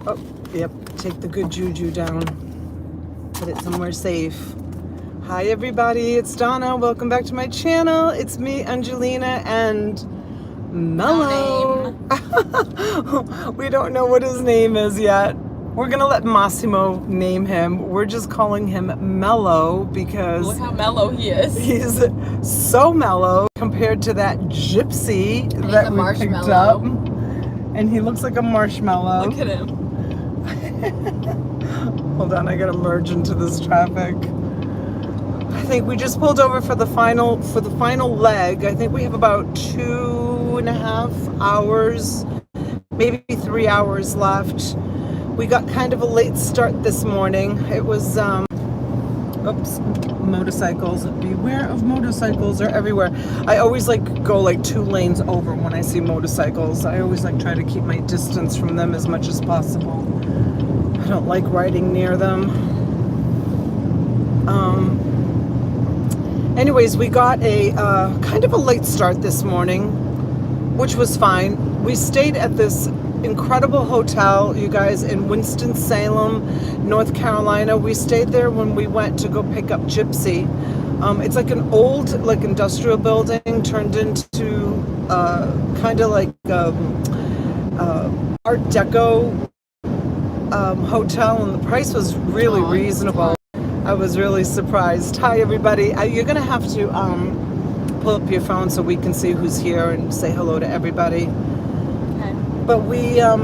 Oh, yep, take the good juju down. Put it somewhere safe. Hi everybody, it's Donna. Welcome back to my channel. It's me, Angelina, and Mello. No We don't know what his name is yet. We're gonna let Massimo name him. We're just calling him Mello because Look how mellow he is. he's so mellow compared to that gypsy And that we picked up. And he looks like a marshmallow. Look at him. Hold on, I gotta merge into this traffic. I think we just pulled over for the final leg. I think we have about 2.5 hours, maybe 3 hours left. We got kind of a late start this morning. It was oops, motorcycles. Beware of motorcycles, they're everywhere. I always go 2 lanes over when I see motorcycles. I always try to keep my distance from them as much as possible. I don't like riding near them. Anyways, we got a kind of a late start this morning, which was fine. We stayed at this incredible hotel, you guys, in Winston-Salem, North Carolina. We stayed there when we went to go pick up Gypsy. It's like an old industrial building turned into kind of Art Deco hotel, and the price was really reasonable. I was really surprised. Hi everybody. You're gonna have to pull up your phone so we can see who's here and say hello to everybody. Okay. But we I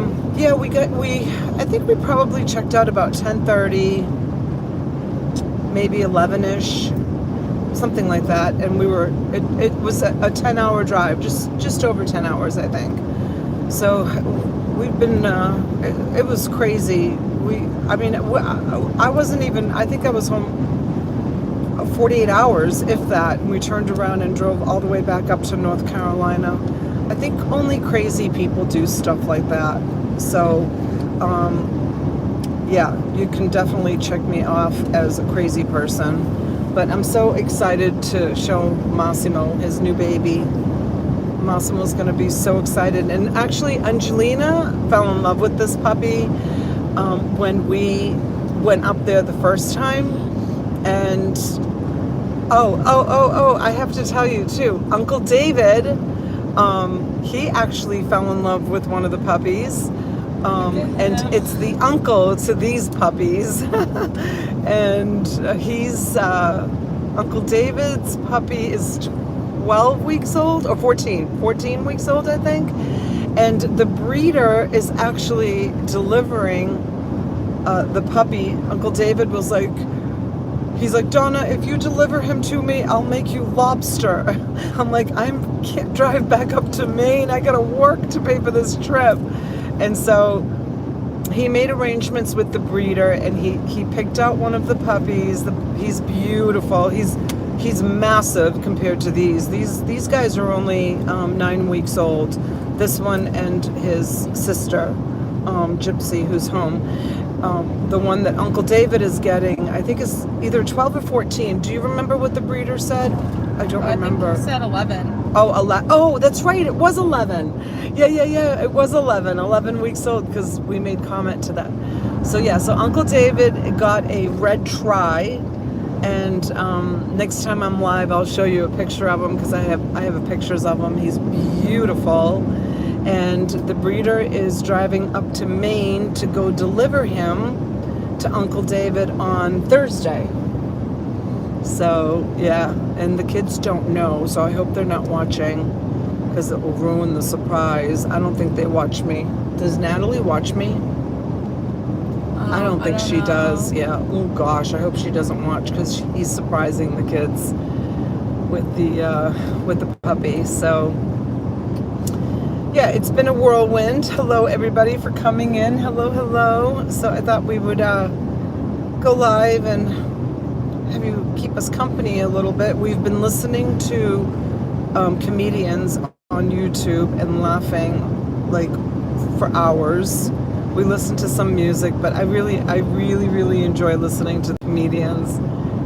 think we probably checked out about 10:30, maybe 11ish, something like that. And it was a 10-hour drive, just over 10 hours, I think. So we've been, it was crazy. I wasn't even, I think I was home 48 hours, if that. And we turned around and drove all the way back up to North Carolina. I think only crazy people do stuff like that. So, yeah, you can definitely check me off as a crazy person. But I'm so excited to show Massimo his new baby. Massimo's going to be so excited. And actually, Angelina fell in love with this puppy when we went up there the first time. And I have to tell you too, Uncle David, he actually fell in love with one of the puppies. And it's the uncle to these puppies. And he's Uncle David's puppy is 12 weeks old or 14 weeks old, I think. And the breeder is actually delivering the puppy. Uncle David was he's like, Donna, if you deliver him to me, I'll make you lobster. I'm like, I can't drive back up to Maine. I gotta work to pay for this trip. And so he made arrangements with the breeder, and he picked out one of the puppies. He's beautiful. He's massive compared to these. These guys are only 9 weeks old. This one and his sister, Gypsy, who's home. The one that Uncle David is getting, I think, is either 12 or 14. Do you remember what the breeder said? I don't remember. I think he said 11. Oh, that's right. It was 11. Yeah. It was 11 weeks old, because we made comment to that. So yeah, so Uncle David got a red tri. And next time I'm live, I'll show you a picture of him, because I have pictures of him. He's beautiful. And the breeder is driving up to Maine to go deliver him to Uncle David on Thursday. So yeah, and the kids don't know, so I hope they're not watching, because it will ruin the surprise. I don't think they watch me. Does Natalie watch me? I don't think she does. Yeah. Oh gosh, I hope she doesn't watch, because he's surprising the kids with the puppy. So yeah, it's been a whirlwind. Hello everybody for coming in. Hello. So I thought we would go live and have you keep us company a little bit. We've been listening to comedians on YouTube and laughing for hours. We listen to some music, but I really enjoy listening to comedians.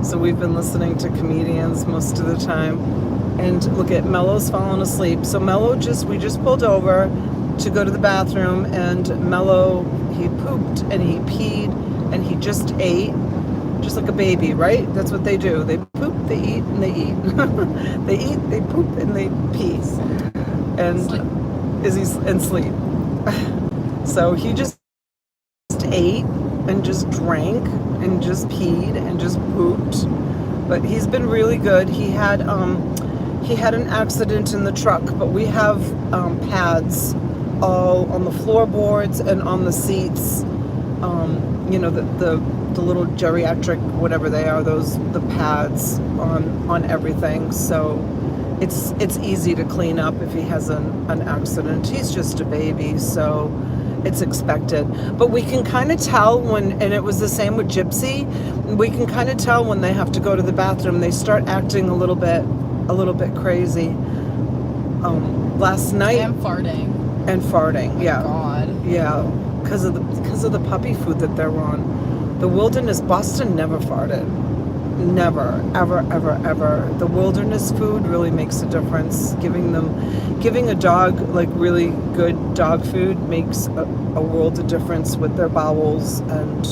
So we've been listening to comedians most of the time. And look at Mello's falling asleep. So Mello we just pulled over to go to the bathroom, and Mello, he pooped and he peed and he just ate, just like a baby, right? That's what they do. They poop, they eat, and they eat. They eat, they poop, and they pee. And sleep. So he just ate and just drank and just peed and just pooped. But he's been really good. He had an accident in the truck, but we have pads all on the floorboards and on the seats. You know, the little geriatric, whatever they are, the pads on everything. So it's easy to clean up if he has an accident. He's just a baby, so it's expected. But we can kind of tell when, and it was the same with Gypsy, we can kind of tell when they have to go to the bathroom. They start acting a little bit crazy. Last night. And farting. Yeah. God. Yeah. Because of the puppy food that they're on. The wilderness, Boston never farted. Never, ever, ever, ever. The wilderness food really makes a difference. Giving a dog like really good dog food makes a world of difference with their bowels, and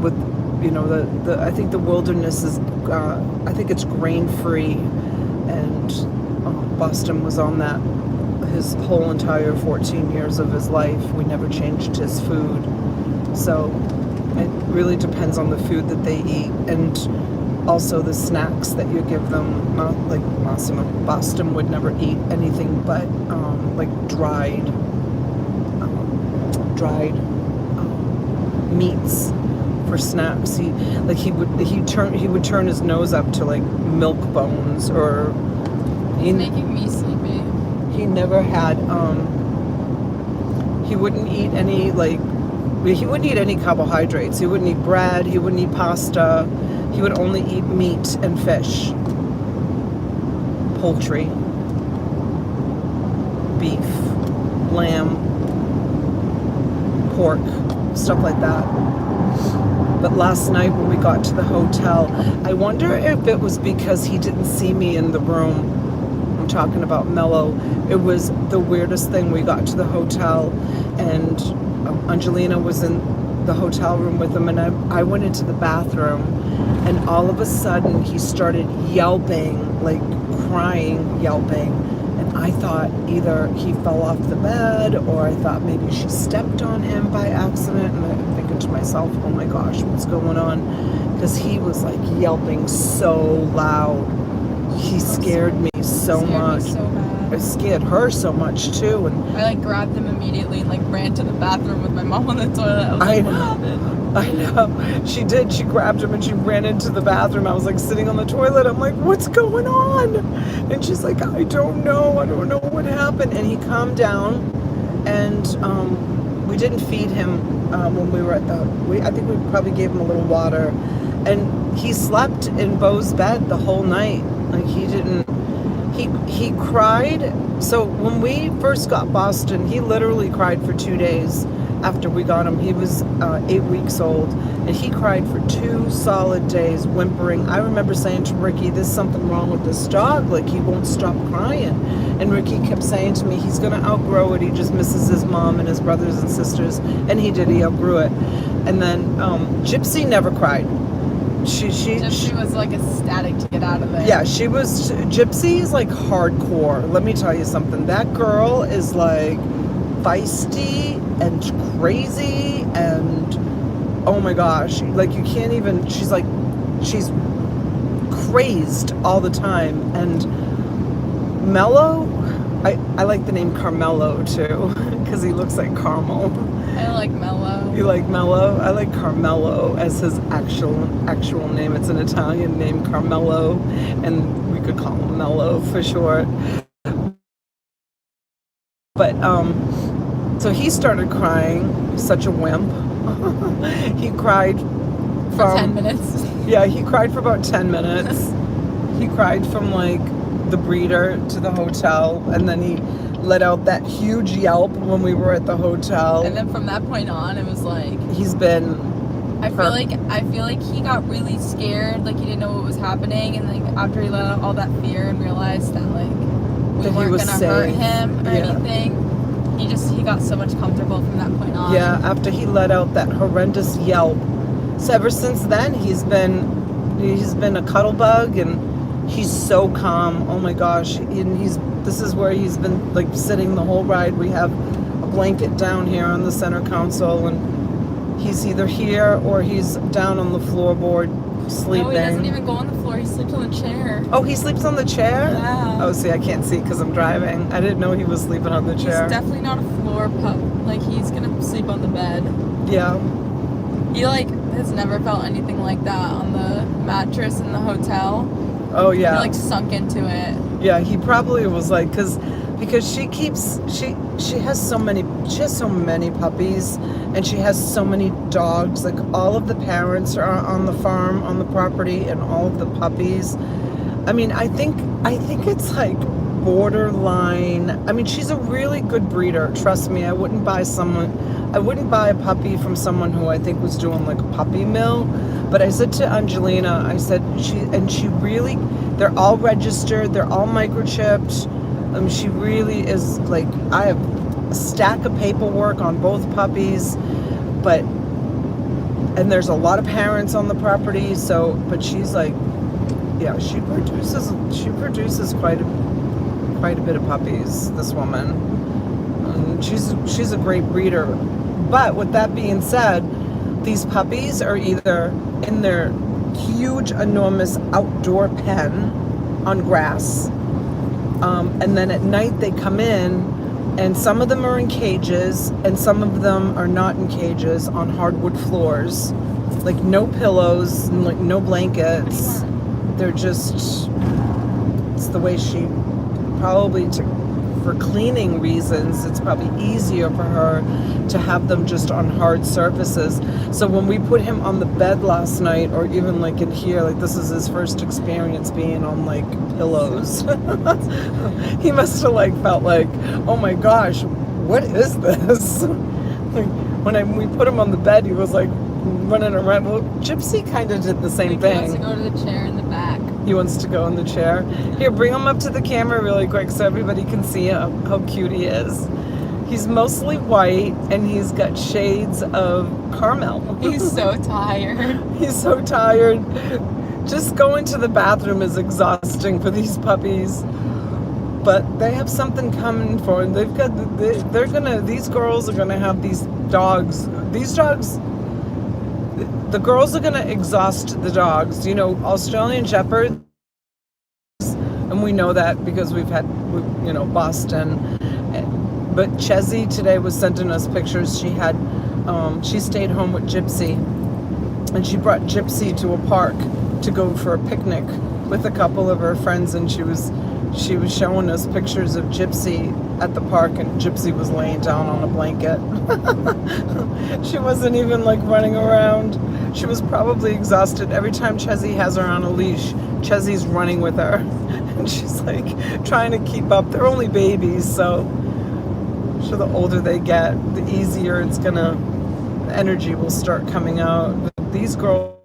with, you know, the I think the wilderness is I think it's grain free, and Boston was on that his whole entire 14 years of his life. We never changed his food, so it really depends on the food that they eat, and also the snacks that you give them. Not like Massimo. Boston would never eat anything but like dried meats for snacks. He would turn his nose up to like milk bones, or he's making me sleepy. He never had he wouldn't eat any he wouldn't eat any carbohydrates. He wouldn't eat bread. He wouldn't eat pasta. He would only eat meat and fish, poultry, beef, lamb, pork, stuff like that. But last night when we got to the hotel, I wonder if it was because he didn't see me in the room. I'm talking about Mello. It was the weirdest thing. We got to the hotel, and Angelina was in the hotel room with him, and I went into the bathroom, and all of a sudden he started yelping, like crying, yelping, and I thought either he fell off the bed, or I thought maybe she stepped on him by accident, and I'm thinking to myself, oh my gosh, what's going on? Because he was like yelping so loud. He scared me so much. I scared her so much too, and I grabbed him immediately and ran to the bathroom with my mom on the toilet. I was like, what happened? I know. She did. She grabbed him and she ran into the bathroom. I was sitting on the toilet. I'm like, what's going on? And she's like, I don't know what happened. And he calmed down, and we didn't feed him when we were at I think we probably gave him a little water, and he slept in Beau's bed the whole night. He cried. So when we first got Boston, he literally cried for 2 days after we got him. He was 8 weeks old, and he cried for 2 solid days, whimpering. I remember saying to Ricky, there's something wrong with this dog. He won't stop crying. And Ricky kept saying to me, he's going to outgrow it. He just misses his mom and his brothers and sisters. And he did. He outgrew it. And then Gypsy never cried. She was ecstatic to get out of there. Yeah, she was. Gypsy is hardcore. Let me tell you something. That girl is feisty and crazy, and oh my gosh, you can't even. She's crazed all the time. And Mello, I like the name Carmelo too, because he looks like caramel. I like Mello. You like Mello? I like Carmelo as his actual name. It's an Italian name, Carmelo, and we could call him Mello for short. But so he started crying, such a wimp. He cried for 10 minutes. Yeah, he cried for about 10 minutes. He cried from the breeder to the hotel, and then he let out that huge yelp when we were at the hotel. And then from that point on, it was he's been. I feel like he got really scared, he didn't know what was happening, and after he let out all that fear and realized that we weren't gonna hurt him or anything, He got so much comfortable from that point on. Yeah, after he let out that horrendous yelp. So ever since then, he's been a cuddle bug, and he's so calm. Oh my gosh. And this is where he's been like sitting the whole ride. We have a blanket down here on the center console, and he's either here or he's down on the floorboard sleeping. No, he doesn't even go on the floor. He sleeps on the chair. Oh, he sleeps on the chair? Yeah. Oh, see, I can't see because I'm driving. I didn't know he was sleeping on the chair. He's definitely not a floor pup. Like, he's gonna sleep on the bed. Yeah. He, like, has never felt anything like that on the mattress in the hotel. Oh, yeah. He, like, sunk into it. Yeah, he probably was like, because she has so many puppies, and she has so many dogs. Like, all of the parents are on the farm, on the property, and all of the puppies. I mean, I think it's like borderline. I mean, she's a really good breeder. Trust me, I wouldn't buy a puppy from someone who I think was doing like a puppy mill. But I said to Angelina, I said, they're all registered, they're all microchipped. She really is like, I have a stack of paperwork on both puppies, and there's a lot of parents on the property, but she's like, yeah, she produces quite a bit of puppies, this woman. She's a great breeder. But with that being said, these puppies are either in their huge, enormous outdoor pen on grass, and then at night they come in, and some of them are in cages, and some of them are not in cages, on hardwood floors, like no pillows, and like no blankets. They're just, it's the way she probably for cleaning reasons, it's probably easier for her to have them just on hard surfaces. So when we put him on the bed last night, or even like in here, like this is his first experience being on like pillows. He must have like felt like, oh my gosh, what is this? Like when we put him on the bed, he was like running around. Well, Gypsy kind of did the same thing. He wants to go to the chair in the back. He wants to go in the chair. Here, bring him up to the camera really quick so everybody can see how cute he is. He's mostly white, and he's got shades of caramel. He's so tired. He's so tired. Just going to the bathroom is exhausting for these puppies. But they have something coming for them. These girls are gonna have these dogs. These dogs, the girls are going to exhaust the dogs. You know, Australian Shepard, and we know that because we've had, Boston. But Chezzy today was sending us pictures. She stayed home with Gypsy, and she brought Gypsy to a park to go for a picnic with a couple of her friends, and she was showing us pictures of Gypsy at the park, and Gypsy was laying down on a blanket. She wasn't even like running around. She was probably exhausted. Every time Chezzy has her on a leash, Chezzy's running with her, and she's like trying to keep up. They're only babies, so the older they get, the easier the energy will start coming out. These girls,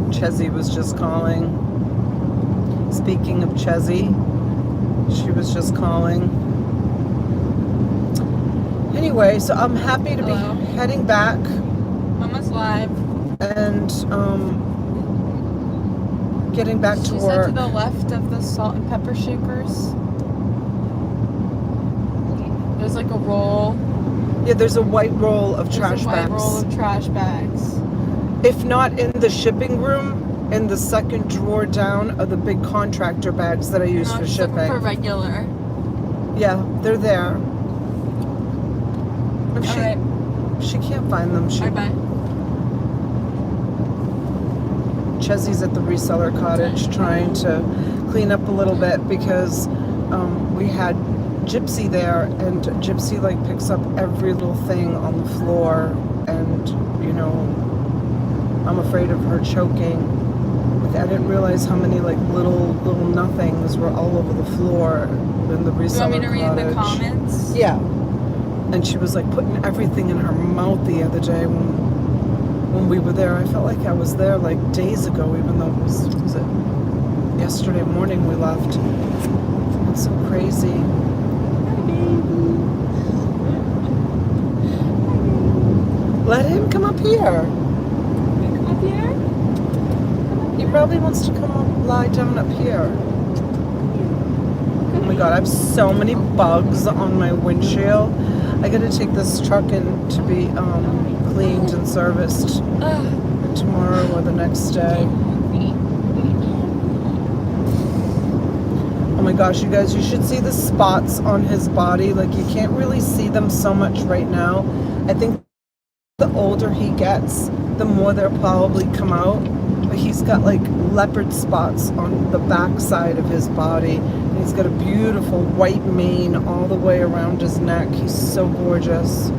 Chezzy was just calling. Speaking of Chezzy, she was just calling. Anyway, so I'm happy to be heading back. Mama's live. And getting back to work. She said to the left of the salt and pepper shakers. There's like a roll. Yeah, there's a white roll of trash bags. There's a white roll of trash bags. If not in the shipping room, in the second drawer down are the big contractor bags that I use for shipping. For regular. Yeah, they're there. If she can't find them, Bye-bye. Chezzy's at the reseller cottage trying to clean up a little bit because we had Gypsy there, and Gypsy like picks up every little thing on the floor, and I'm afraid of her choking. I didn't realize how many like little nothings were all over the floor in the reseller cottage. You want me to read the comments? Yeah. And she was like putting everything in her mouth the other day when we were there. I felt like I was there like days ago, even though it was yesterday morning we left. It's so crazy. Let him come up here. Come up here? He probably wants to come up, lie down up here. Oh my god, I have so many bugs on my windshield. I gotta take this truck in to be cleaned and serviced tomorrow or the next day. Oh my gosh, you guys, you should see the spots on his body. Like, you can't really see them so much right now. I think the older he gets, the more they'll probably come out. But he's got like leopard spots on the back side of his body. And he's got a beautiful white mane all the way around his neck. He's so gorgeous.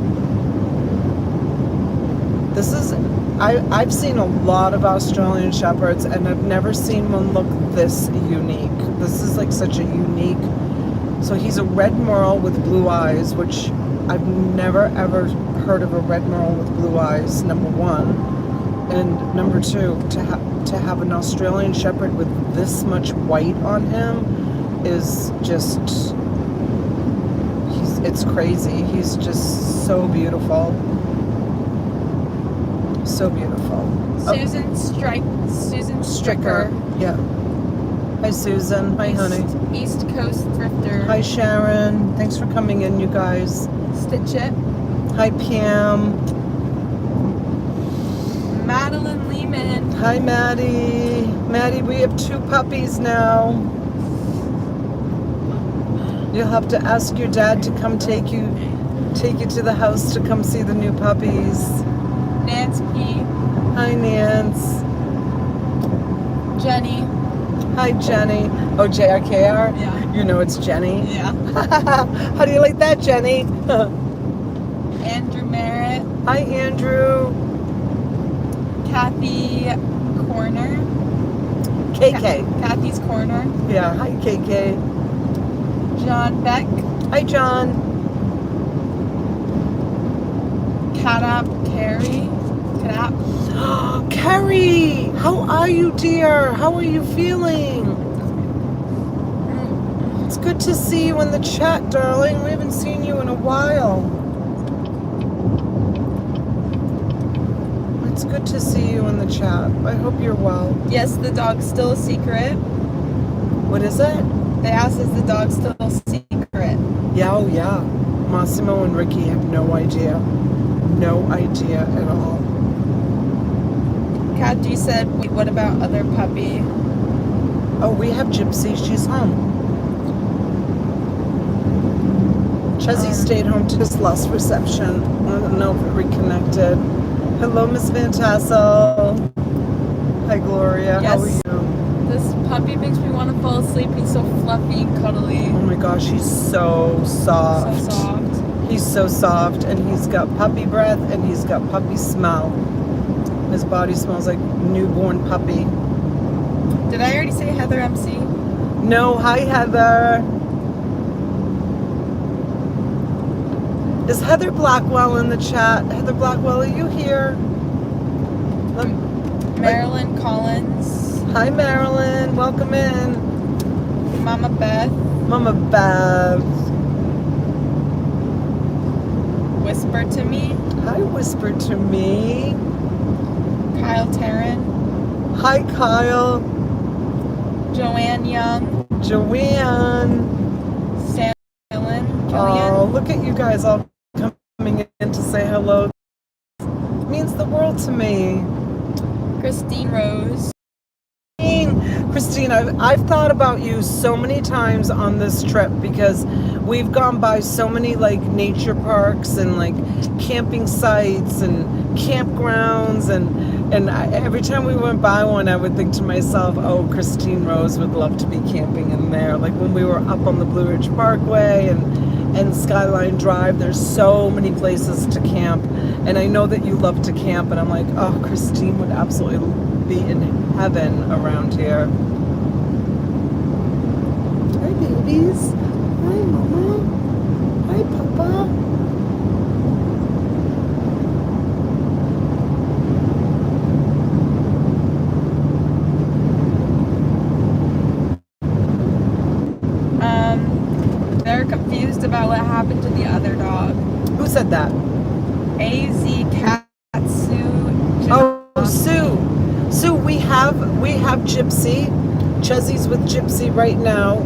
This is, I've seen a lot of Australian Shepherds, and I've never seen one look this unique. This is like such a unique, so he's a red merle with blue eyes, which I've never ever heard of a red merle with blue eyes, number one. And number two, to have an Australian Shepherd with this much white on him is just, it's crazy. He's just so beautiful. So beautiful. Susan Stricker. Yeah. Hi Susan. Hi honey. East Coast Thrifter. Hi Sharon. Thanks for coming in, you guys. Stitch It. Hi Pam. Madeline Lehman. Hi Maddie. Maddie, we have 2 puppies now. You'll have to ask your dad to come take you to the house to come see the new puppies. Nance P. Hi Nance. Jenny. Hi Jenny. Oh, JRKR? Yeah. You know it's Jenny. Yeah. How do you like that, Jenny? Andrew Merritt. Hi Andrew. Kathy Corner. KK. Kathy's Corner. Yeah, hi KK. John Beck. Hi John. Catap Carrie. Catap. Carrie, how are you, dear? How are you feeling? It's good to see you in the chat, darling. We haven't seen you in a while. It's good to see you in the chat. I hope you're well. Yes, the dog's still a secret. What is it? They asked, is the dog still a secret? Yeah, oh yeah. Massimo and Ricky have no idea. No idea at all. Kat, you said, wait, what about other puppy? Oh, we have Gypsy. She's home. Chezzy stayed home to just lost reception. I don't know if it reconnected. Hello, Miss Van Tassel. Hi, Gloria. Yes. How are you? This puppy makes me want to fall asleep. He's so fluffy and cuddly. Oh my gosh, he's so soft. So soft. He's so soft, and he's got puppy breath, and he's got puppy smell. His body smells like newborn puppy. Did I already say Heather MC? No, hi Heather. Is Heather Blackwell in the chat? Heather Blackwell, are you here? Marilyn Collins. Hi Marilyn, welcome in. Mama Beth. Mama Bev. Whisper to Me. Hi, Whisper to Me. Kyle Tarrant. Hi Kyle. Joanne Young. Joanne. Sam Gillian. Oh, look at you guys all coming in to say hello. It means the world to me. Christine Rose. Christine, I've thought about you so many times on this trip because we've gone by so many like nature parks and like camping sites and campgrounds and every time we went by one I would think to myself, oh, Christine Rose would love to be camping in there. Like when we were up on the Blue Ridge Parkway and Skyline Drive, there's so many places to camp, and I know that you love to camp, and I'm like, oh, Christine would absolutely be in heaven around here. Hi babies. Hi mama. Hi papa. confused about what happened to the other dog. Who said that? AZ Katsu. Oh, Sue. Sue, we have Gypsy. Chezzy's with Gypsy right now.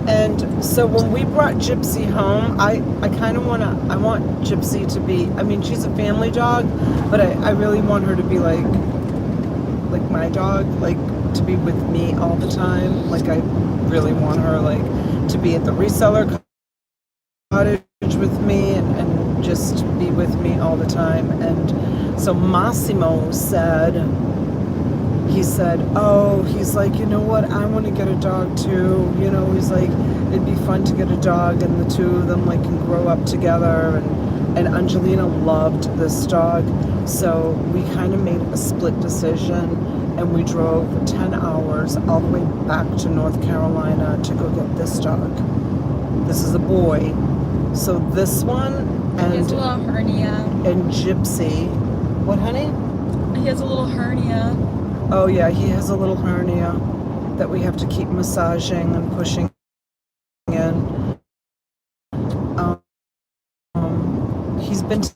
And so when we brought Gypsy home, I want Gypsy to be, I mean, she's a family dog, but I really want her to be like my dog, like to be with me all the time. Like I really want her like to be at the reseller cottage with me and just be with me all the time. And so Massimo said, he's like, you know what, I want to get a dog too. You know, he's like, it'd be fun to get a dog and the two of them like can grow up together. And Angelina loved this dog. So we kind of made a split decision and we drove 10 hours all the way back to North Carolina to go get this dog. This is a boy. So this one and, he has a little hernia. And Gypsy. What, honey? He has a little hernia. Oh yeah, he has a little hernia that we have to keep massaging and pushing in. He's been to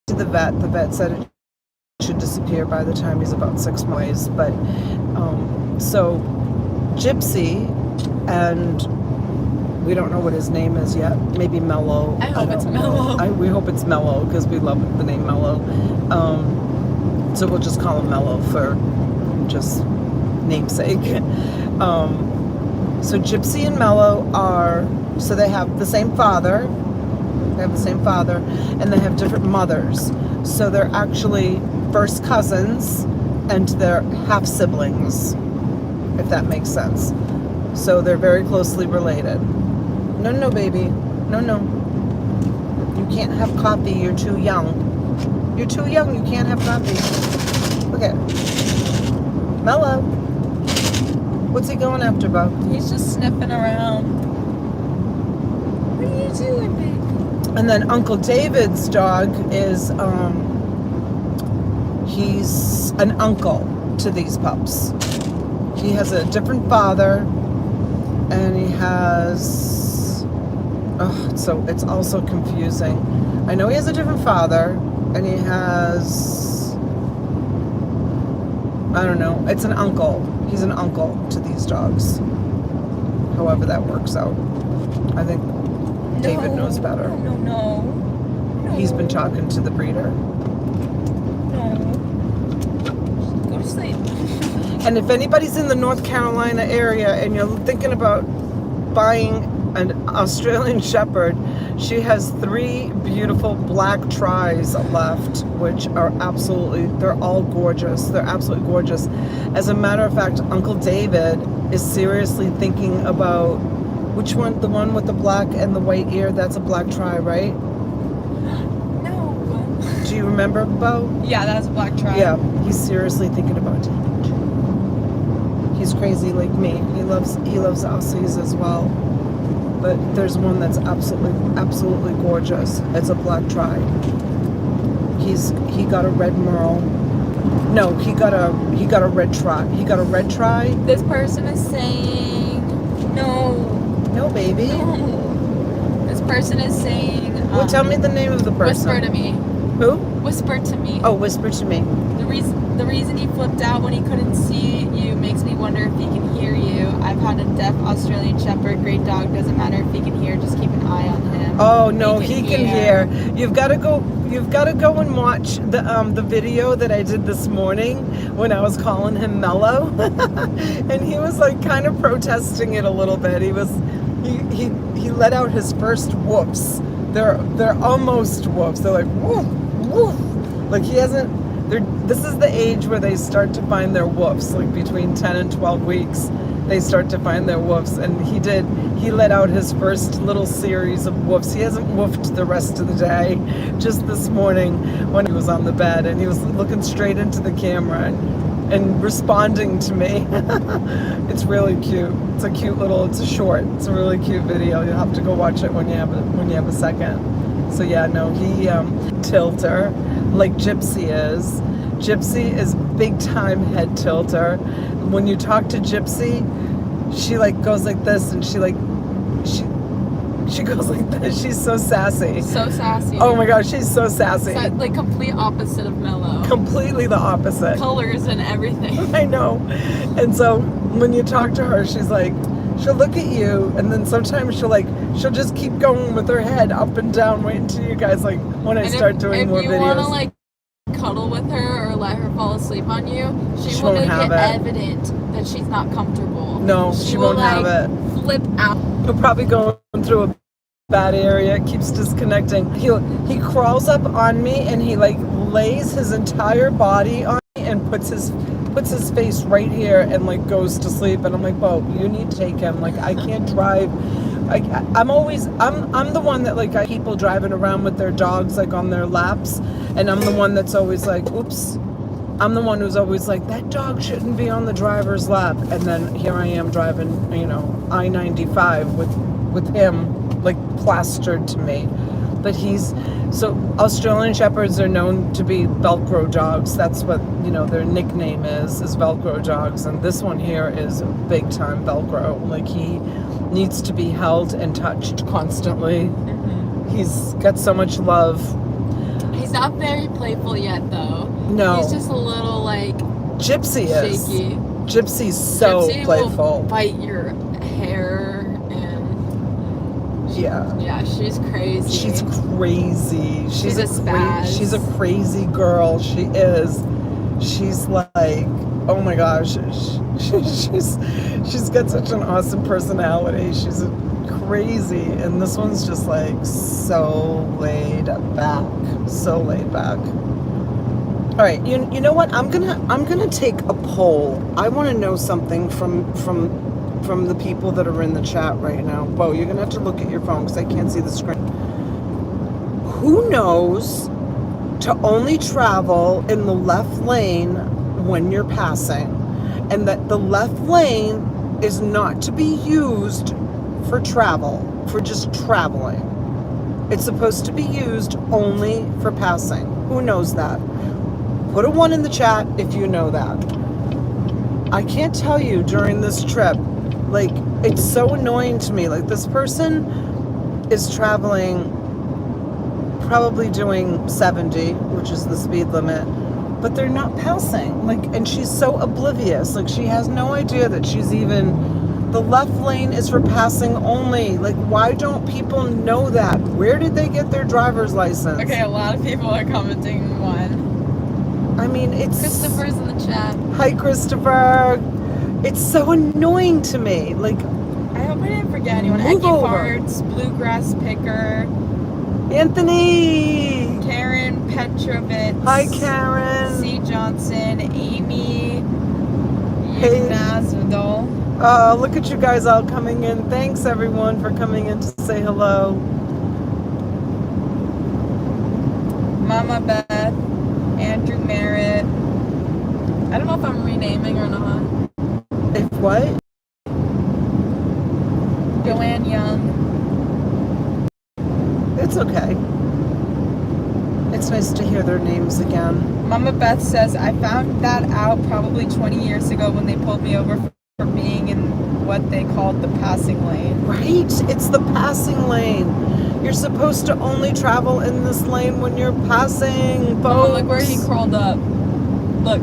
the vet. The vet said it should disappear by the time he's about 6 months. But so Gypsy, and we don't know what his name is yet. Maybe Mellow. I hope it's Mellow. We hope it's Mellow because we love the name Mellow. So we'll just call him Mellow for just namesake. So Gypsy and Mellow so they have the same father. They have the same father, and they have different mothers. So they're actually first cousins, and they're half siblings, if that makes sense. So they're very closely related. No, baby. No. You can't have coffee. You're too young. You're too young. You can't have coffee. Look at Mellow. What's he going after, Bo? He's just sniffing around. What are you doing, baby? And then Uncle David's dog is, he's an uncle to these pups. He has a different father, and he has, so it's also confusing. I know he has a different father, and he has, I don't know, it's an uncle. He's an uncle to these dogs. However that works out. I think David knows better. No. He's been talking to the breeder. No. Go to sleep. And if anybody's in the North Carolina area and you're thinking about buying an Australian Shepard, she has 3 beautiful black tries left, which are they're all gorgeous. They're absolutely gorgeous. As a matter of fact, Uncle David is seriously thinking about which one, the one with the black and the white ear, that's a black tri, right? No. Do you remember, Bo? Yeah, that's a black tri. Yeah, he's seriously thinking about it. He's crazy like me. He loves Aussies as well. But there's one that's absolutely gorgeous. It's a black tri. He got a red merle. No, he got a red tri. He got a red tri. This person is saying no. No, baby. No. This person is saying. Well, tell me the name of the person. Whisper to me. Who? Whisper to me. Oh, whisper to me. The reason he flipped out when he couldn't see you makes me wonder if he can hear you. I've had a deaf Australian Shepherd, great dog. Doesn't matter if he can hear. Just keep an eye on him. Oh no, he can hear. You've got to go and watch the video that I did this morning when I was calling him Mellow, and he was like kind of protesting it a little bit. He let out his first whoofs. They're almost whoofs. They're like woof woof. Like he hasn't. This is the age where they start to find their woofs, like between 10 and 12 weeks. They start to find their woofs, and he let out his first little series of woofs. He hasn't woofed the rest of the day, just this morning when he was on the bed, and he was looking straight into the camera and responding to me. It's really cute. It's a short. It's a really cute video. You'll have to go watch it when you have a second. So yeah, no, he tilter like Gypsy is. Gypsy is big time head tilter. When you talk to Gypsy, she like goes like this, and she She goes like this. She's so sassy. So sassy. Oh my gosh, she's so sassy. Like complete opposite of mellow. Completely the opposite. Colors and everything. I know. And so when you talk to her, she's like, she'll look at you, and then sometimes she'll just keep going with her head up and down, waiting till you guys like when I start doing more videos. If you want to like cuddle with her or let her fall asleep on you, she will make it evident that she's not comfortable. No, she won't have it. Flip out. He'll probably go through a bad area, keeps disconnecting. He crawls up on me and he like lays his entire body on me and puts his face right here and like goes to sleep. And I'm like, Bo, you need to take him. Like, I can't drive. I'm the one that like people driving around with their dogs like on their laps, and I'm the one that's always like, oops. I'm the one who's always like, that dog shouldn't be on the driver's lap. And then here I am driving, I-95 with him like plastered to me. But so Australian Shepherds are known to be Velcro dogs. That's what, their nickname is Velcro dogs. And this one here is big time Velcro. Like, he needs to be held and touched constantly. Mm-hmm. He's got so much love. He's not very playful yet, though. No. He's just a little, like, Gypsy is. Shaky. Gypsy's so Gypsy playful. Will bite your hair, and yeah, she's crazy. She's crazy. She's a spaz. She's a crazy girl. She is. She's like, oh my gosh, she's got such an awesome personality. She's crazy, and this one's just like so laid back. All right, you know what? I'm gonna take a poll. I want to know something from the people that are in the chat right now. Whoa, you're gonna have to look at your phone because I can't see the screen. Who knows to only travel in the left lane when you're passing, and that the left lane is not to be used for travel, for just traveling. It's supposed to be used only for passing. Who knows that? Put a 1 in the chat if you know that. I can't tell you during this trip, like, it's so annoying to me. Like, this person is traveling, probably doing 70, which is the speed limit, but they're not passing. Like, and she's so oblivious. Like, she has no idea that she's even, the left lane is for passing only. Like, why don't people know that? Where did they get their driver's license? Okay, a lot of people are commenting 1. I mean, it's... Christopher's in the chat. Hi, Christopher. It's so annoying to me. Like, I hope I didn't forget anyone. Move Ecky over. Farts, Bluegrass Picker, Anthony. Karen Petrovitz. Hi, Karen. C. Johnson, Amy, Hey. Nazvidal. Oh, look at you guys all coming in. Thanks, everyone, for coming in to say hello. Mama Beth, Andrew Merritt. I don't know if I'm renaming or not. If what? Joanne Young. It's okay. It's nice to hear their names again. Mama Beth says, I found that out probably 20 years ago when they pulled me over for being in what they called the passing lane. Right? It's the passing lane. You're supposed to only travel in this lane when you're passing, folks. Oh, look where he crawled up. Look.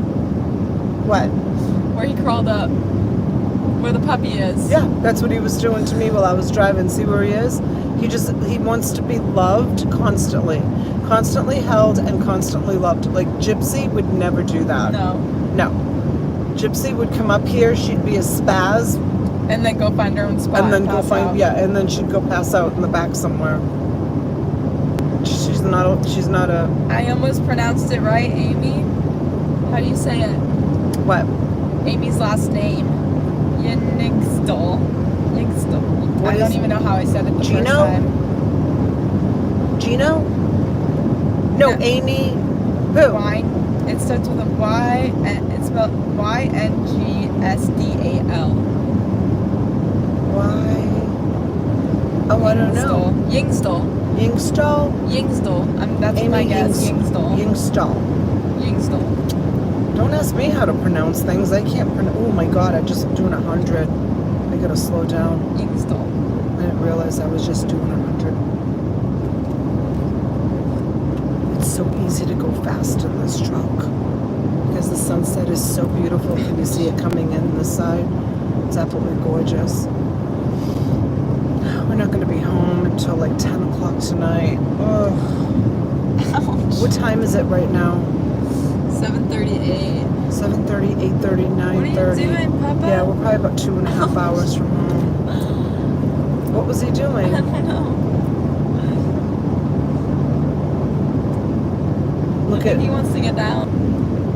What? Where he crawled up. Where the puppy is. Yeah, that's what he was doing to me while I was driving. See where he is? He wants to be loved constantly. Constantly held and constantly loved. Like, Gypsy would never do that. No. Gypsy would come up here, she'd be a spaz. And then go find her own spot. And then and then she'd go pass out in the back somewhere. She's not a... I almost pronounced it right, Amy. How do you say it? What? Amy's last name. Yinigstol. I don't even know how I said it the first time. Gino? No, Yeah. Amy. Who? Y. It starts with a Y, and it's spelled Yngsdal. Why? Oh, I don't know. Yingstal. That's Amy my guess. Yingstal. Don't ask me how to pronounce things. I can't pronounce. Oh my God, I'm just doing 100. I gotta slow down. Yingstal. I didn't realize I was just doing 100. It's so easy to go fast in this truck because the sunset is so beautiful. Can you see it coming in this side? It's absolutely gorgeous. We're not going to be home until like 10 o'clock tonight. Ugh. Ouch. What time is it right now? 7:38. 7:30, 8:30, 9:30. What are you doing, Papa? Yeah, we're probably about 2.5 hours from home. What was he doing? I don't know. Look at. He wants to get down.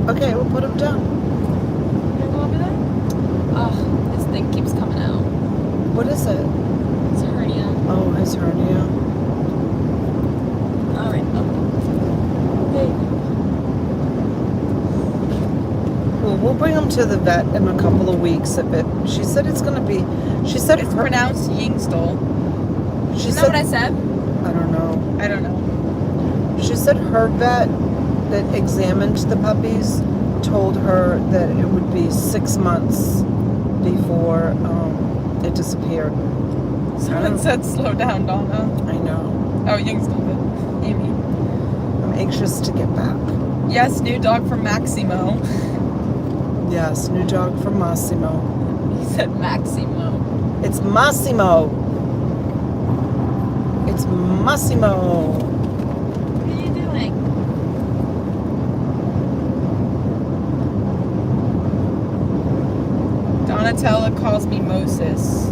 Okay, we'll put him down. Can I go over there? Oh, this thing keeps coming out. What is it? It's a hernia. Oh, his hernia. All right. Okay. Well, we'll bring him to the vet in a couple of weeks. She said it's going to be. She said It's pronounced Yingstol. She Isn't said. that what I said? I don't know. I don't know. She said her vet that examined the puppies told her that it would be 6 months before it disappeared. Someone said slow down, Donna. I know. Oh, Yingstol did. Amy. I'm anxious to get back. Yes, new dog from Maximo. Yes, new dog from Massimo. He said Maximo. It's Massimo. It's Massimo. What are you doing? Donatella calls me Moses.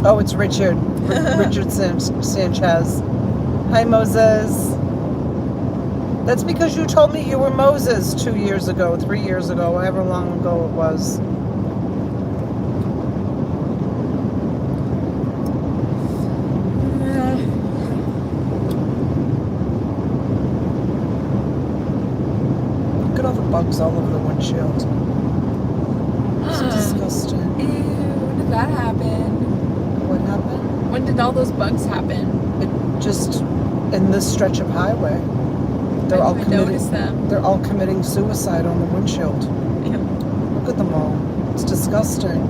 Oh, it's Richard. Richard Sanchez. Hi, Moses. That's because you told me you were Moses 2 years ago, 3 years ago, however long ago it was. Look at all the bugs all over the windshield. It's disgusting. Ew, when did that happen? What happened? When did all those bugs happen? It just in this stretch of highway. I didn't notice them. They're all committing suicide on the windshield. Yeah. Look at them all. It's disgusting.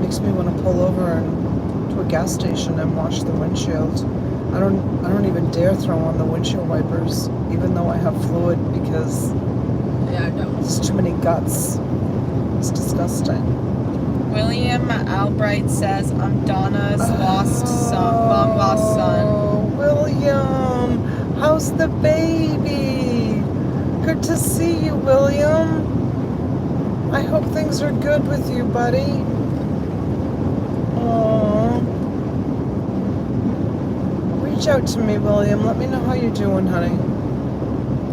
Makes me want to pull over and to a gas station and wash the windshield. I don't even dare throw on the windshield wipers, even though I have fluid, because Yeah, I know. there's too many guts. It's disgusting. William Albright says, I'm Donna's long lost son. Oh, William, how's the baby? Good to see you, William. I hope things are good with you, buddy. Aww. Reach out to me, William. Let me know how you're doing, honey.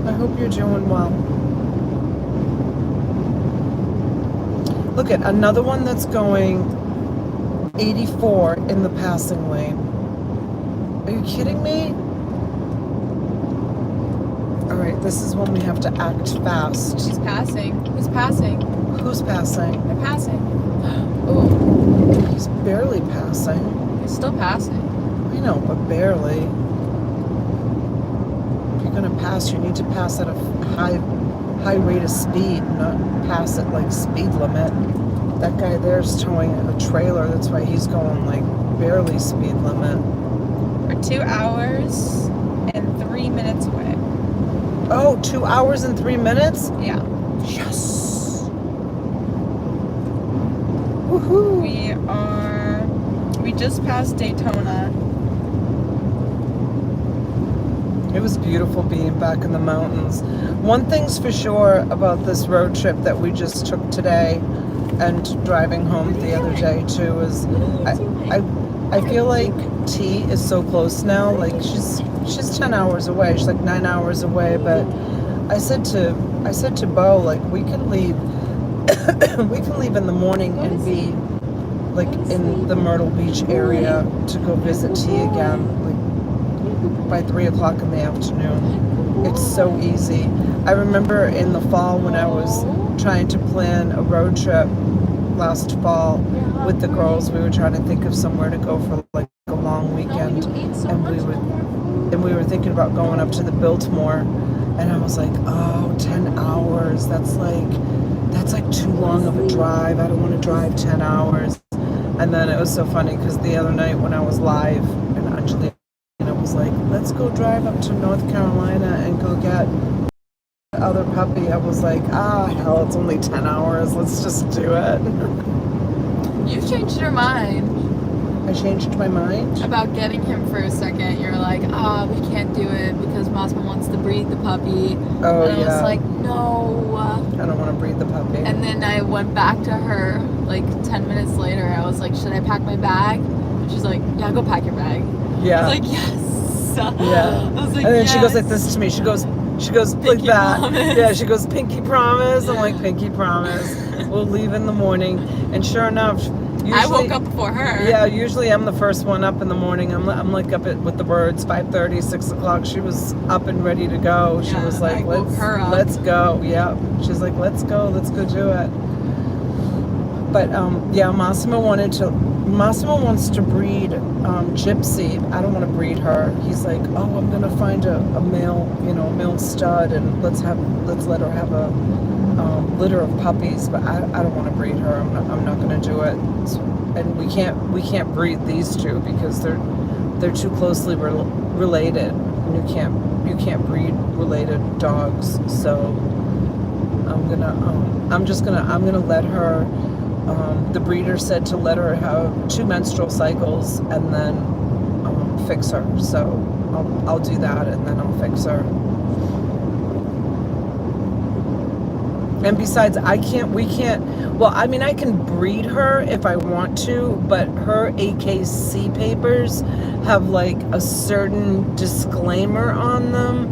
I hope you're doing well. Look at another one that's going 84 in the passing lane. Are you kidding me? All right, this is when we have to act fast. She's passing. Who's passing? Who's passing? They're passing. Oh, He's barely passing. he's still passing. I know, but barely. If you're gonna pass, you need to pass at a high rate of speed, not pass at like speed limit. That guy there's towing a trailer. That's why he's going like barely speed limit. We're 2 hours and 3 minutes away. Oh, 2 hours and 3 minutes? Yeah. Yes. Woohoo. We just passed Daytona. It was beautiful being back in the mountains. One thing's for sure about this road trip that we just took today and driving home the other day too is I feel like T is so close now. Like she's 10 hours away. She's like 9 hours away. But I said to Bo, like we can leave in the morning and be like in the Myrtle Beach area to go visit T again. Like by 3 o'clock in the afternoon. It's so easy. I remember in the fall when I was trying to plan a road trip last fall with the girls, we were trying to think of somewhere to go for like a long weekend, and we were thinking about going up to the Biltmore, and I was like, oh, 10 hours, that's like too long of a drive. I don't want to drive 10 hours. And then it was so funny because the other night when I was live and Angelina was like, let's go drive up to North Carolina and go get the other puppy. I was like, hell, it's only 10 hours. Let's just do it. You've changed your mind. I changed my mind? About getting him for a second. You're like, we can't do it because Massimo wants to breed the puppy. Oh, and I was like, no. I don't want to breed the puppy. And then I went back to her like 10 minutes later. I was like, should I pack my bag? And she's like, yeah, go pack your bag. Yeah. I was like, yes. Yeah. I was like, and then yes. she goes like this to me. She goes like that. Promise. Yeah, she goes, pinky promise. I'm like, pinky promise. We'll leave in the morning. And sure enough, usually, I woke up before her. Yeah, usually I'm the first one up in the morning. I'm like up with the birds, 5:30, 6 o'clock. She was up and ready to go. She was like, let's go. Yeah. She's like, let's go do it. But yeah, Massimo wants to breed Gypsy. I don't want to breed her. He's like, I'm gonna find a male stud, and let's let her have a litter of puppies. But I don't want to breed her. I'm not gonna do it. And we can't breed these two because they're too closely related. And you can't breed related dogs. So I'm gonna let her. The breeder said to let her have 2 menstrual cycles and then fix her. So I'll do that and then I'll fix her. And besides, I can breed her if I want to, but her AKC papers have like a certain disclaimer on them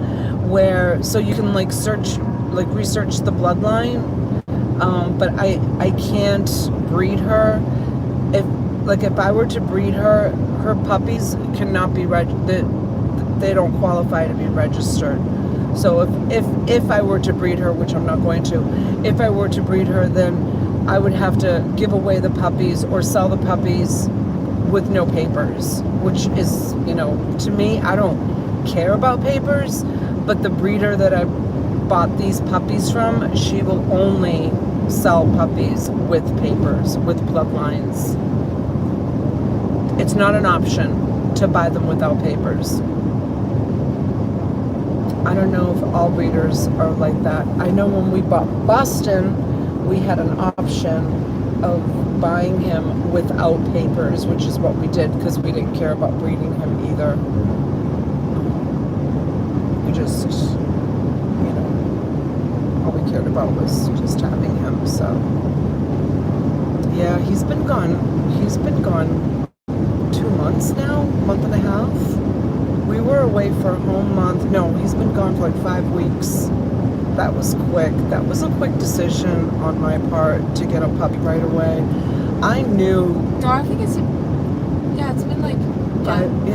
so you can research the bloodline. But I can't breed her. If I were to breed her puppies cannot be they don't qualify to be registered. So if I were to breed her, which I'm not going to, if I were to breed her, then I would have to give away the puppies or sell the puppies with no papers, which is, to me, I don't care about papers, but the breeder that I bought these puppies from, she will only sell puppies with papers, with bloodlines. It's not an option to buy them without papers. I don't know if all breeders are like that. I know when we bought Boston, we had an option of buying him without papers, which is what we did because we didn't care about breeding him either. We just, all we cared about was just having him. So yeah, he's been gone 2 months now, month and a half. We were away for a whole month. No, he's been gone for like 5 weeks. That was quick. That was a quick decision on my part to get a puppy right away. I knew. No, I think it's been like.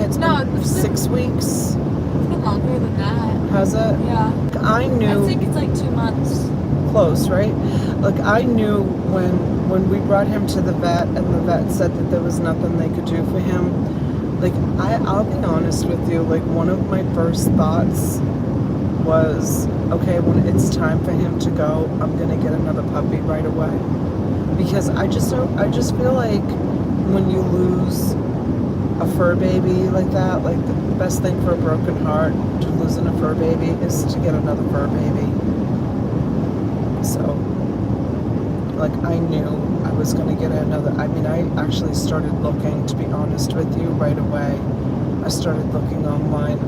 It's been 6 weeks. It's been longer than that. Has it? Yeah. I knew. I think it's like 2 months. Close, right? Look, I knew when we brought him to the vet and the vet said that there was nothing they could do for him. Like, I'll be honest with you, like, one of my first thoughts was, okay, when it's time for him to go, I'm going to get another puppy right away. Because I just feel like when you lose a fur baby like that, like, the best thing for a broken heart to losing a fur baby is to get another fur baby. So, like, I knew I was going to get another. I mean, I actually started looking, to be honest with you, right away. I started looking online.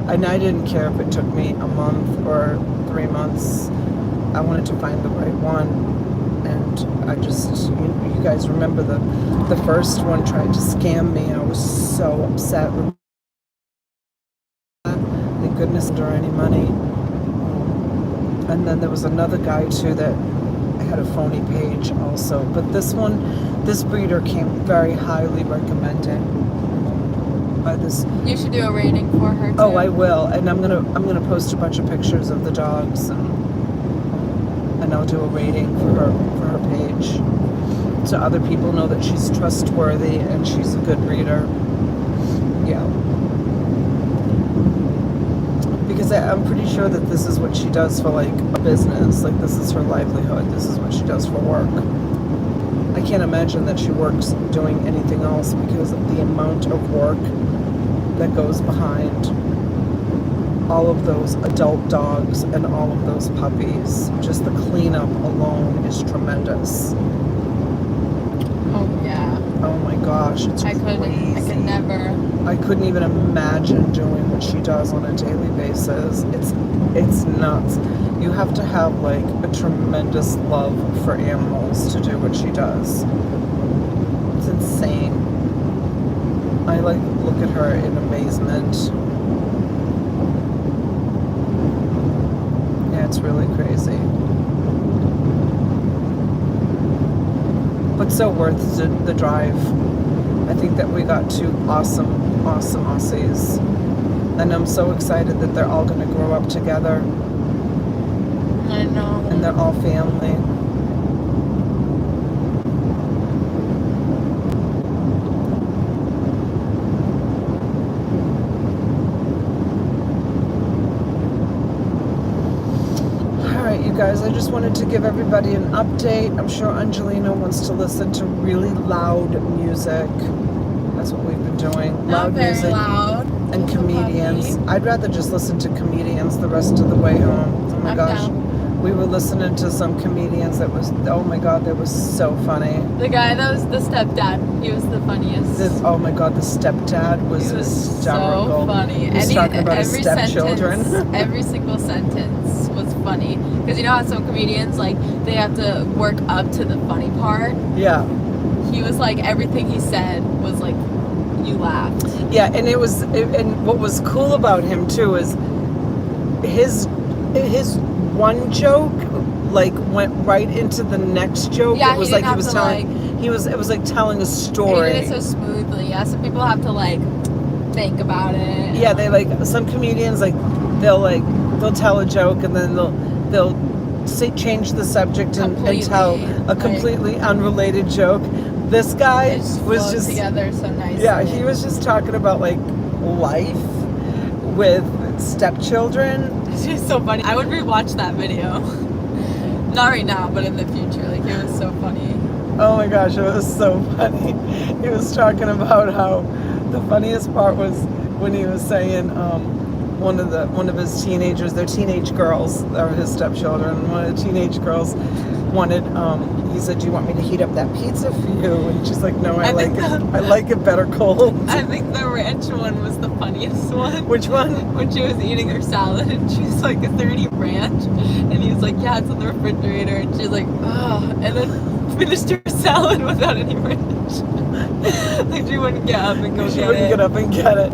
And I didn't care if it took me a month or 3 months. I wanted to find the right one. And I just, you guys remember the first one tried to scam me. I was so upset. Thank goodness there any money. And then there was another guy too that had a phony page also, but this breeder came very highly recommended by this. You should do a rating for her too. Oh, I will, and I'm gonna post a bunch of pictures of the dogs, and I'll do a rating for her page, so other people know that she's trustworthy and she's a good breeder. Yeah. Because I'm pretty sure that this is what she does for like a business. Like, this is her livelihood. This is what she does for work. I can't imagine that she works doing anything else because of the amount of work that goes behind all of those adult dogs and all of those puppies. Just the cleanup alone is tremendous. Oh yeah. Oh my gosh, it's I crazy. could never. I couldn't even imagine doing what she does on a daily basis. It's nuts. You have to have like a tremendous love for animals to do what she does. It's insane. I like look at her in amazement. Yeah, it's really crazy. But so worth the drive. I think that we got two awesome Aussies. And I'm so excited that they're all going to grow up together. I know. And they're all family. Alright, you guys, I just wanted to give everybody an update. I'm sure Angelina wants to listen to really loud music. That's what we've been doing. Not Loud very music. loud. And comedians. I'd rather just listen to comedians the rest of the way home. Oh my gosh. Down. We were listening to some comedians that was, oh my god, they was so funny. The guy that was the stepdad, he was the funniest. Oh my god, the stepdad was He was hysterical. so funny. He was talking about his stepchildren. Every single sentence was funny. Because you know how some comedians, like, they have to work up to the funny part? Yeah. He was like, everything he said was like, you laughed. Yeah, and and what was cool about him too is his one joke like went right into the next joke. Yeah, it was he like didn't he was have to, telling it was like telling a story. He did it so smoothly. Yeah, some people have to like think about it. Yeah, they like some comedians they'll tell a joke and then they'll change the subject and tell a completely unrelated joke. This guy was just together so nicely. Yeah, he was just talking about like life with stepchildren. It's just so funny. I would rewatch that video. Not right now, but in the future. Like, it was so funny. Oh my gosh, it was so funny. He was talking about how the funniest part was when he was saying one of his teenagers, they're teenage girls, are his stepchildren. One of the teenage girls wanted he said, "Do you want me to heat up that pizza for you?" And she's like, "No, I like it better cold." I think the ranch one was the funniest one. Which one? When she was eating her salad and she was like, "Is there any ranch?" And he was like, "Yeah, it's in the refrigerator." And she's like, "Oh," and then finished her salad without any ranch. Like, she wouldn't get up and go get it. She wouldn't get up and get it.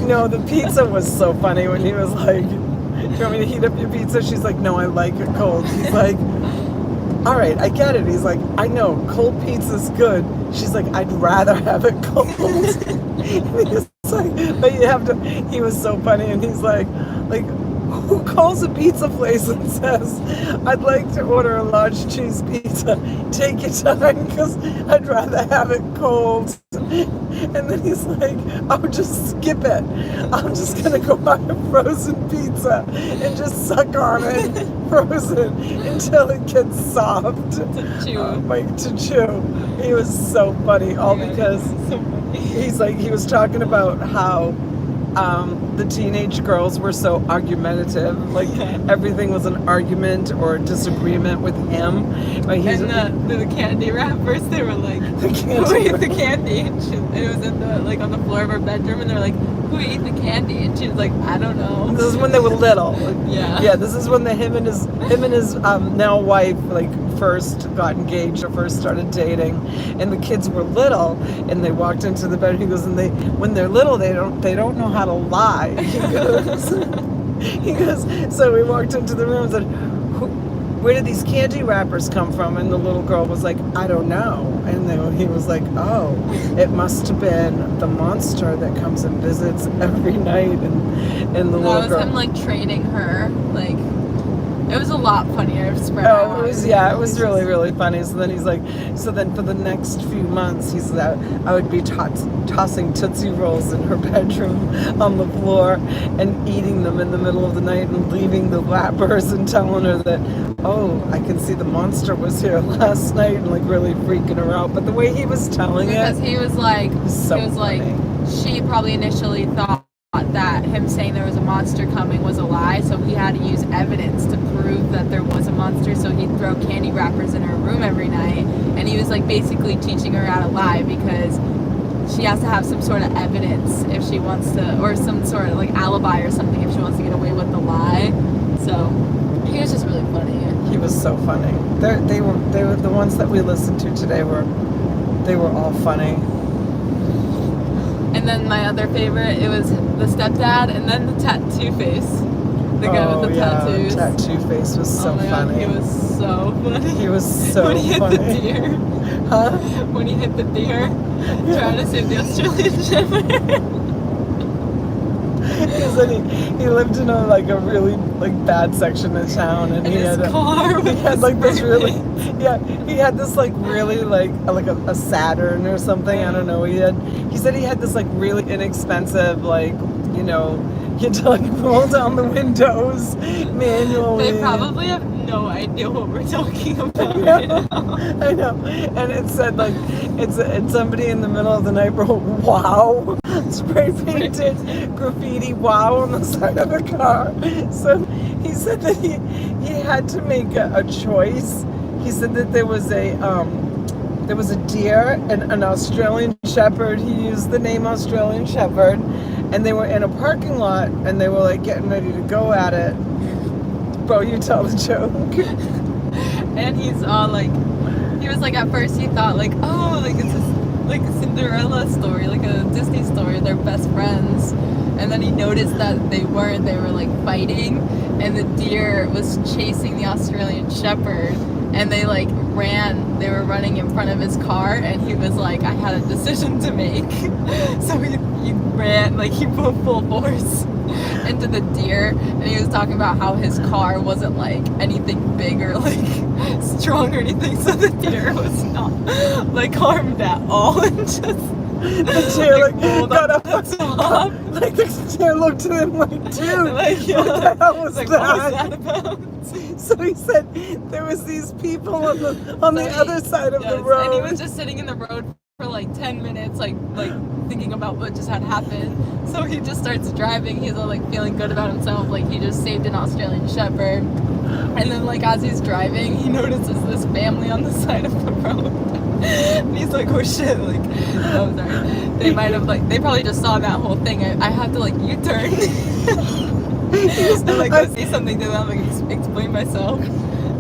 No, the pizza was so funny when he was like, "Do you want me to heat up your pizza?" She's like, "No, I like it cold." He's like, "All right, I get it." He's like, "I know, cold pizza's good." She's like, "I'd rather have it cold." He's like, but you have to, he was so funny, and he's like, who calls a pizza place and says, "I'd like to order a large cheese pizza. Take your time, because I'd rather have it cold." And then he's like, "I'll just skip it. I'm just going to go buy a frozen pizza and just suck on it frozen until it gets soft." To chew. To chew. He was so funny, because so funny. he's like, he was talking about how the teenage girls were so argumentative. Like, everything was an argument or a disagreement with him. Like, and the candy wrappers, they were like, The candy "Who ate the candy?" And it was in the, like, on the floor of her bedroom, and they're like, "Who ate the candy?" And she was like, "I don't know." This is when they were little. Yeah. Yeah, this is when him and his now wife like first got engaged or first started dating, and the kids were little, and they walked into the bedroom. He goes, and when they're little, they don't know how to lie. He goes, so we walked into the room and said, "Where did these candy wrappers come from?" And the little girl was like, "I don't know." And then he was like, "Oh, it must have been the monster that comes and visits every night." And the little girl. That was him, like, training her. Like, it was a lot funnier. Oh, it was really, really funny. So then he's like, so then for the next few months, he said, I would be tossing Tootsie Rolls in her bedroom on the floor and eating them in the middle of the night and leaving the wrappers and telling her that oh, I can see the monster was here last night and like really freaking her out. But the way he was telling because it, he was like, so funny. she probably initially thought that him saying there was a monster coming was a lie, so he had to use evidence to prove that there was a monster. So he'd throw candy wrappers in her room every night, and he was like basically teaching her how to lie because she has to have some sort of evidence if she wants to, or some sort of like alibi or something if she wants to get away with the lie. So he was just really funny. He was so funny. They were the ones that we listened to today were all funny. And then my other favorite, it was the stepdad, and then the tattoo face. The guy with the tattoos. Tattoo face was so funny. God, he was so funny. He was so when he hit funny. the deer. Huh? When he hit the deer, trying to save the Australian Shepard. He said he lived in a really like bad section of town, and he had this like really like a Saturn or something. I don't know. He said he had this like really inexpensive like, you know, you had to like roll down the windows manually. They probably have no idea what we're talking about. I know. And it said like it's somebody in the middle of the night wrote "wow" spray painted graffiti "wow" on the side of a car. So he said that he had to make a choice. He said that there was a deer and an Australian Shepard. He used the name Australian Shepard, and they were in a parking lot, and they were like getting ready to go at it. Bro, you tell the joke. And he's all like, he was like, at first he thought like, oh, like it's like a Cinderella story, like a Disney story, they're best friends. And then he noticed that they weren't, they were like fighting, and the deer was chasing the Australian Shepherd, and they like ran, they were running in front of his car, and he was like, I had a decision to make. So he ran, like he put full force into the deer, and he was talking about how his car wasn't like anything big or like strong or anything, so the deer was not like harmed at all, and just the deer like got up the top. Like the deer looked at him like, dude, like, what the hell was like, that? What was that about? So he said there was these people on the other side of the road, and he was just sitting in the road for like 10 minutes, like thinking about what just had happened. So he just starts driving. He's all like feeling good about himself, like he just saved an Australian Shepherd. And then like as he's driving, he notices this family on the side of the road. And he's like, oh shit, like, oh sorry. They might have like, they probably just saw that whole thing. I had to like U-turn. And like go say something to them, like explain myself.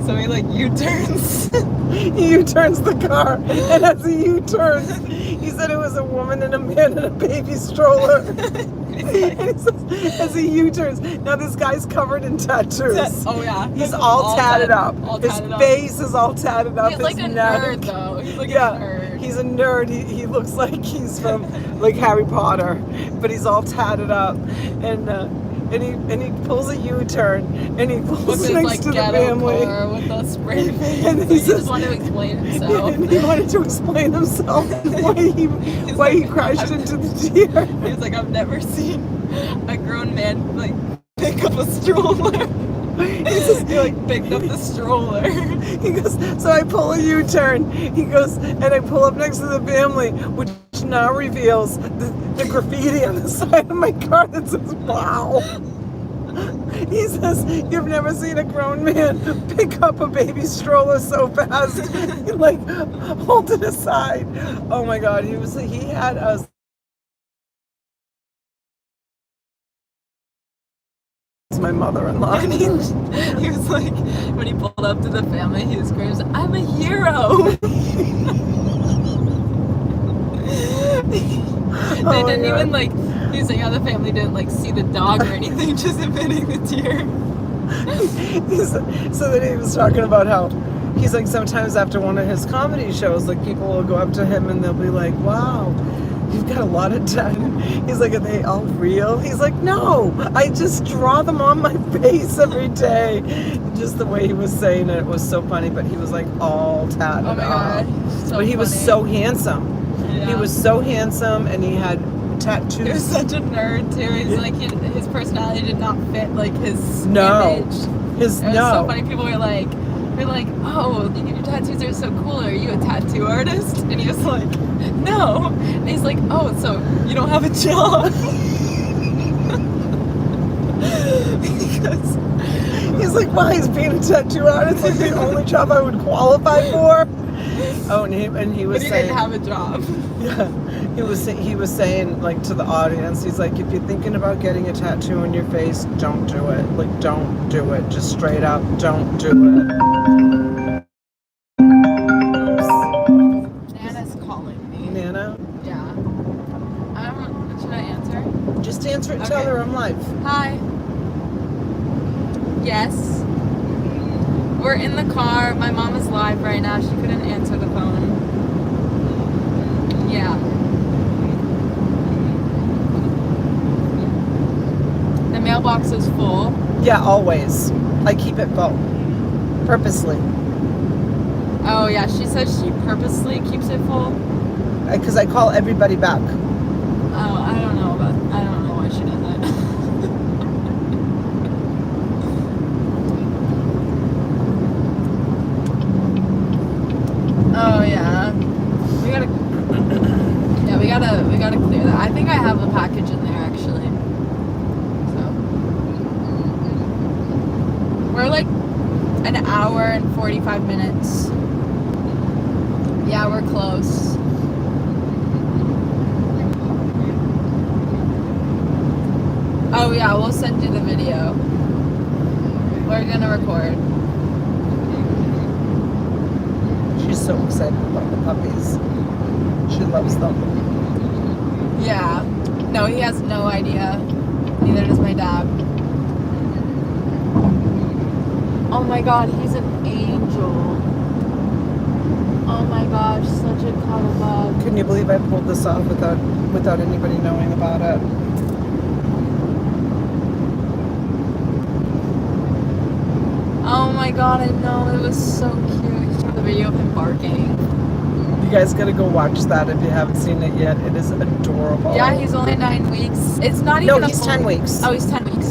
So he like U-turns. He U-turns the car, and as he U-turns, he said it was a woman and a man in a baby stroller. And he says, as he U-turns, now this guy's covered in tattoos. Oh yeah, he's all tatted up. His face is all tatted up. He's like a nerd though. He's like a nerd. He's a nerd. He looks like he's from like Harry Potter, but he's all tatted up, and he pulls a U-turn, and he pulls with next his, to the family. Car with the spray paint. And he just wanted to explain himself. And he wanted to explain himself why he crashed into the deer. He's like, I've never seen a grown man like pick up a stroller. He like picked up the stroller. He goes, so I pull a U-turn. He goes, and I pull up next to the family, which now reveals the graffiti on the side of my car that says "wow." He says, you've never seen a grown man pick up a baby stroller so fast and like hold it aside. Oh my God, he had us. My mother-in-law. And he was like, when he pulled up to the family, he screams, I'm a hero. They didn't even like, he was saying how the family didn't like see the dog or anything, just admitting the deer. So then he was talking about how he's like, sometimes after one of his comedy shows, like people will go up to him and they'll be like, wow, you've got a lot of time. He's like, are they all real? He's like, no, I just draw them on my face every day. Just the way he was saying it was so funny, but he was like all tatted up. Oh my God. So but he was so handsome. Yeah. He was so handsome, and he had tattoos. He was such a nerd too. He's like, his personality did not fit like his image. It was so funny. People were like, we're like, oh, your tattoos are so cool. Are you a tattoo artist? And he was like, no. And he's like, oh, so you don't have a job? Because he's like, why is being a tattoo artist like the only job I would qualify for? Oh, and he was But he saying, didn't have a job. yeah, he was saying like to the audience, he's like, if you're thinking about getting a tattoo on your face, don't do it. Like, don't do it. Just straight up, don't do it. Nana's calling me. Nana, Yeah. I don't know. Should I answer? just answer it. Okay. Tell her I'm live. Hi. Yes. We're in the car. My mom is live right now. She couldn't answer the phone. Yeah. The mailbox is full. Yeah, always. I keep it full, purposely, Oh yeah, she says she purposely keeps it full. because I call everybody back. Oh, I don't know why she does that. Oh yeah. We gotta clear that. I think I have a package in there actually. So we're like an hour and 45 minutes. Yeah, we're close. Oh yeah, we'll send you the video. We're gonna record. She's so excited about the puppies. She loves them. Yeah. No, he has no idea. Neither does my dad. Oh my god, he's an angel. Oh my gosh, such a cuddle bug. Can you believe I pulled this off without anybody knowing about it? Oh my god, I know, it was so cute. He showed the video of him barking. You guys gotta go watch that if you haven't seen it yet. It is adorable. Yeah, he's only 9 weeks. It's not even No, a he's full- 10 weeks. Oh, he's 10 weeks.